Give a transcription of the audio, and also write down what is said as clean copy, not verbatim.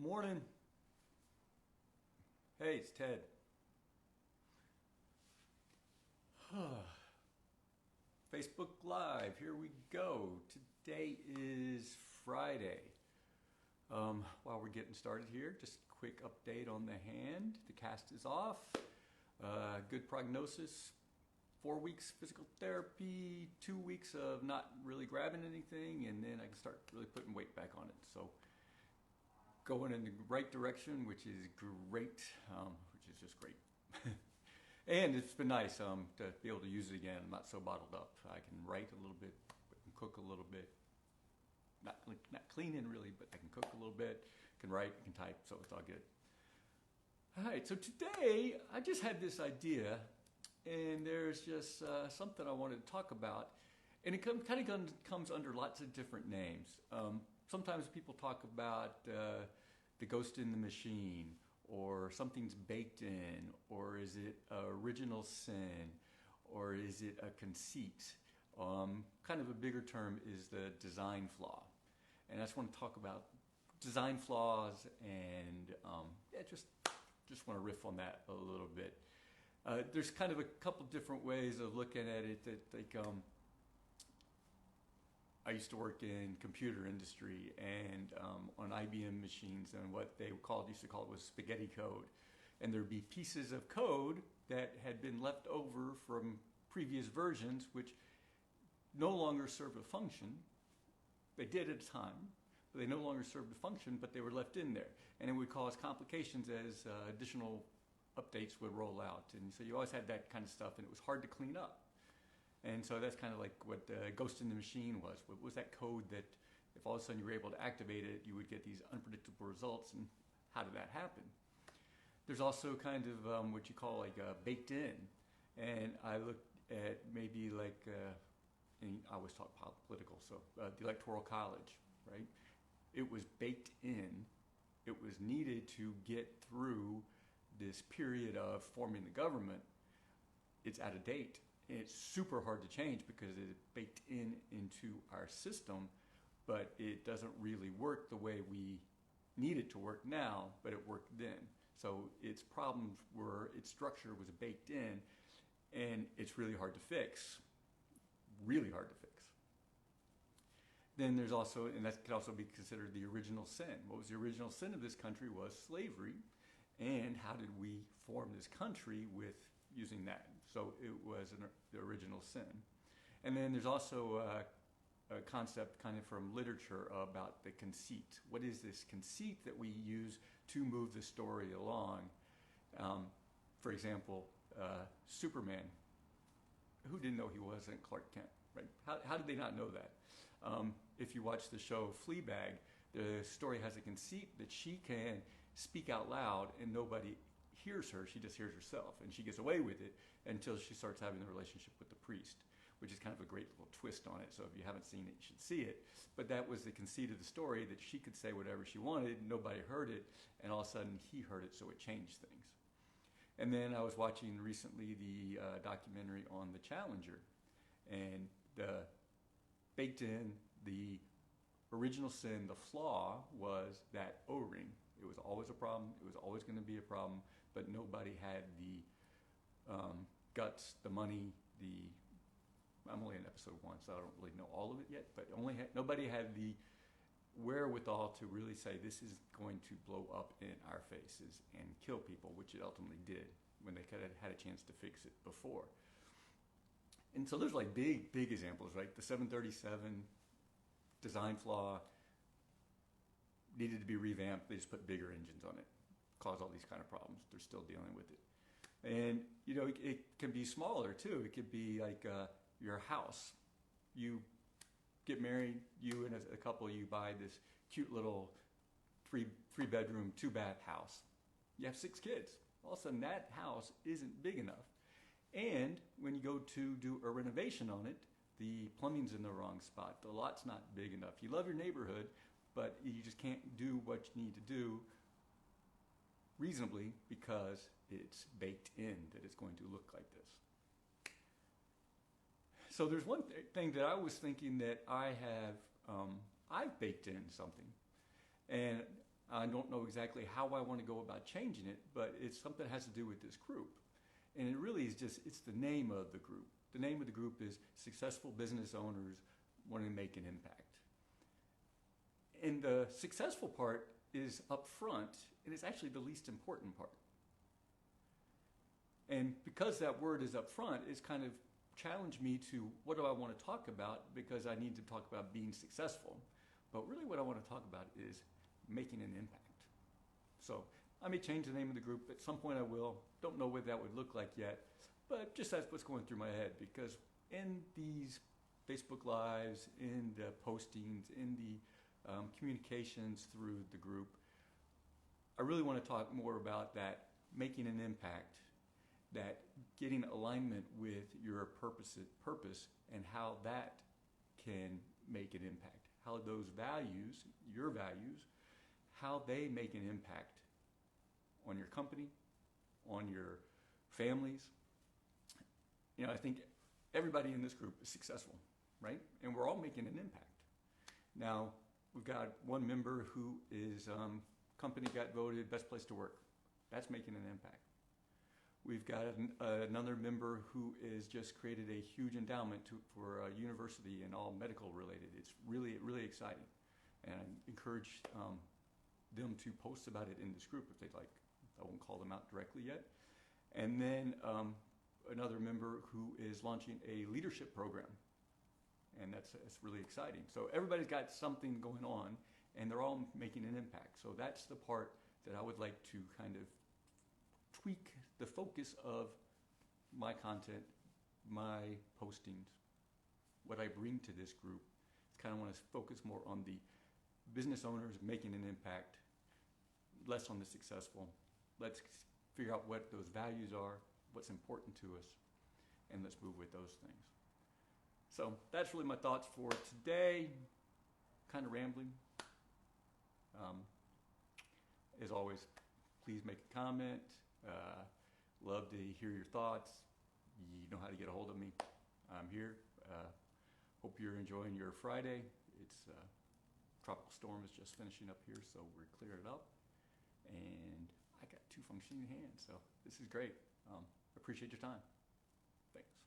Morning. Hey, it's Ted. Facebook Live, here we go. Today is Friday. While we're getting started here, just a quick update on the hand. The cast is off. Good prognosis. 4 weeks physical therapy, 2 weeks of not really grabbing anything, and then I can start really putting weight back on it. So going in the right direction, which is great, which is just great. And it's been nice to be able to use it again. I'm not so bottled up. I can write a little bit, I can cook a little bit. Not cleaning really, but I can cook a little bit, can write, can type, so it's all good. All right, so today I just had this idea, and there's just something I wanted to talk about, and it kind of comes under lots of different names. Sometimes people talk about the ghost in the machine, or something's baked in, or is it original sin, or is it a conceit? Kind of a bigger term is the design flaw. And I just want to talk about design flaws and just want to riff on that a little bit. There's kind of a couple different ways of looking at it that I used to work in computer industry and on IBM machines, and what they used to call it was spaghetti code. And there'd be pieces of code that had been left over from previous versions which no longer served a function. They did at a time, but they no longer served a function, but they were left in there. And it would cause complications as additional updates would roll out. And so you always had that kind of stuff, and it was hard to clean up. And so that's kind of like what Ghost in the Machine was. What was that code that if all of a sudden you were able to activate it, you would get these unpredictable results, and how did that happen? There's also kind of what you call like baked in. And I looked at maybe like, and I always talk political, so the Electoral College, right? It was baked in. It was needed to get through this period of forming the government. It's out of date. It's super hard to change because it's baked into our system, but it doesn't really work the way we need it to work now, but it worked then. So its problems were, its structure was baked in, and it's really hard to fix. Really hard to fix. Then there's also, and that could also be considered the original sin. What was the original sin of this country was slavery, and how did we form this country with using that? So it was the original sin. And then there's also a concept kind of from literature about the conceit. What is this conceit that we use to move the story along? For example, Superman. Who didn't know he wasn't Clark Kent, right? How did they not know that? If you watch the show Fleabag, the story has a conceit that she can speak out loud and nobody hears her. She just hears herself, and she gets away with it until she starts having the relationship with the priest, which is kind of a great little twist on it. So if you haven't seen it, you should see it. But that was the conceit of the story, that she could say whatever she wanted, nobody heard it, and all of a sudden he heard it, so it changed things. And then I was watching recently the documentary on the Challenger, and baked in the original sin, the flaw was that O-ring. It was always a problem. It was always going to be a problem, but nobody had the guts, the money, I'm only in episode 1, so I don't really know all of it yet, but nobody had the wherewithal to really say this is going to blow up in our faces and kill people, which it ultimately did when they could have had a chance to fix it before. And so there's like big examples, right? The 737 design flaw needed to be revamped. They just put bigger engines on it, caused all these kind of problems. They're still dealing with it. And you know, it can be smaller too. It could be like your house. You get married, you and a couple, you buy this cute little three bedroom, 2-bath house. You have 6 kids. All of a sudden that house isn't big enough. And when you go to do a renovation on it, the plumbing's in the wrong spot. The lot's not big enough. You love your neighborhood, but you just can't do what you need to do reasonably because it's baked in that it's going to look like this. So there's one thing that I was thinking that I've baked in something. And I don't know exactly how I want to go about changing it, but it's something that has to do with this group. And it really is just, it's the name of the group. The name of the group is Successful Business Owners Wanting to Make an Impact. And the successful part is up front, and it's actually the least important part. And because that word is up front, it's kind of challenged me to what do I want to talk about, because I need to talk about being successful. But really what I want to talk about is making an impact. So I may change the name of the group. At some point I will. Don't know what that would look like yet. But just that's what's going through my head, because in these Facebook Lives, in the postings, in the communications through the group, I really want to talk more about that making an impact, that getting alignment with your purpose and how that can make an impact, how those values, your values, how they make an impact on your company, on your families. You know, I think everybody in this group is successful, right? And we're all making an impact. Now, we've got one member who is company got voted best place to work. That's making an impact. We've got another member who is just created a huge endowment for a university and all medical related. It's really, really exciting. And I encourage them to post about it in this group if they'd like. I won't call them out directly yet. And then another member who is launching a leadership program. And that's really exciting. So everybody's got something going on, and they're all making an impact. So that's the part that I would like to kind of tweak the focus of my content, my postings, what I bring to this group. I kind of want to focus more on the business owners making an impact, less on the successful. Let's figure out what those values are, what's important to us, and let's move with those things. So that's really my thoughts for today. Kind of rambling. As always, please make a comment. Love to hear your thoughts. You know how to get a hold of me. I'm here. Hope you're enjoying your Friday. It's tropical storm is just finishing up here, so we're clearing it up. And I got 2 functioning hands, so this is great. Appreciate your time. Thanks.